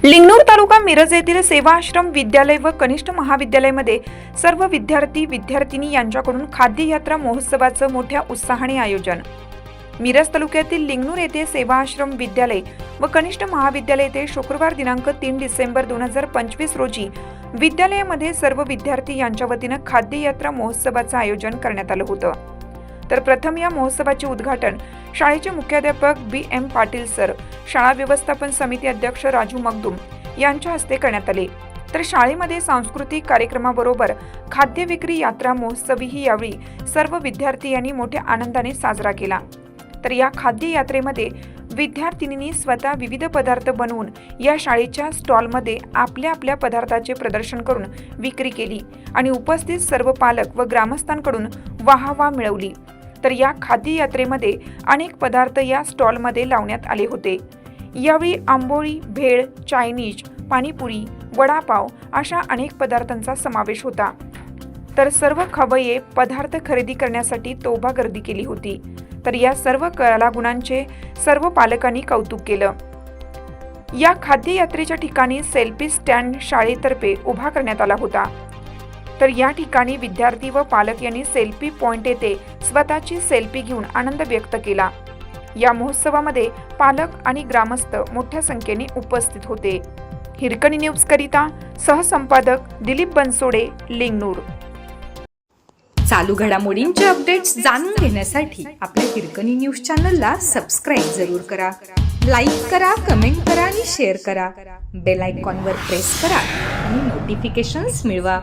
लिंगणूर तालुका मिरज येथील सेवा आश्रम विद्यालय व कनिष्ठ महाविद्यालयामध्ये सर्व विद्यार्थी विद्यार्थिनी यांच्याकडून खाद्य यात्रा महोत्सवाचं मोठ्या उत्साहाने आयोजन। मिरज तालुक्यातील लिंगणूर येथे सेवा आश्रम विद्यालय व कनिष्ठ महाविद्यालय येथे शुक्रवार दिनांक 3 डिसेंबर 2025 रोजी विद्यालयामध्ये सर्व विद्यार्थी यांच्या वतीने खाद्य यात्रा महोत्सवाचं आयोजन करण्यात आलं होतं। तर प्रथम या महोत्सवाचे उद्घाटन शाळेचे मुख्याध्यापक BM पाटील सर, शाळा व्यवस्थापन समिती अध्यक्ष राजू मगदूम यांच्या हस्ते करण्यात आले। तर शाळेमध्ये सांस्कृतिक कार्यक्रमाबरोबर खाद्य विक्री यात्रा महोत्सवही यावेळी सर्व विद्यार्थी यांनी मोठ्या आनंदाने साजरा केला। तर या खाद्य यात्रेमध्ये विद्यार्थिनींनी स्वतः विविध पदार्थ बनवून या शाळेच्या स्टॉलमध्ये आपल्या पदार्थाचे प्रदर्शन करून विक्री केली आणि उपस्थित सर्व पालक व ग्रामस्थांकडून वाहवा मिळवली। तर या खाद्य यात्रेमध्ये अनेक पदार्थ या स्टॉलमध्ये लावण्यात आले होते। यावेळी आंबोळी, भेळ, चायनीज, पाणीपुरी, वडापाव अशा अनेक पदार्थांचा समावेश होता। तर सर्व खवय्ये पदार्थ खरेदी करण्यासाठी तोबा गर्दी केली होती। तर या सर्व कलागुणांचे सर्व पालकांनी कौतुक केलं। या खाद्य यात्रेच्या ठिकाणी सेल्फी स्टँड शाळेतर्फे उभा करण्यात आला होता। तर या ठिकाणी विद्यार्थी व पालक यांनी सेल्फी पॉइंट येथे स्वतःची सेल्फी घेऊन आनंद व्यक्त केला। या महोत्सवामध्ये पालक आणि ग्रामस्थ मोठ्या संख्येने उपस्थित होते। हिरकणी न्यूज करिता सहसंपादक दिलीप बनसोडे, लिंगणूर। चालू घडामोडींचे अपडेट्स जाणून घेण्यासाठी आपल्या हिरकणी न्यूज चॅनलला सबस्क्राईब जरूर करा, लाईक करा, कमेंट करा आणि शेअर करा। बेल आयकॉनवर प्रेस करा आणि नोटिफिकेशन्स मिळवा।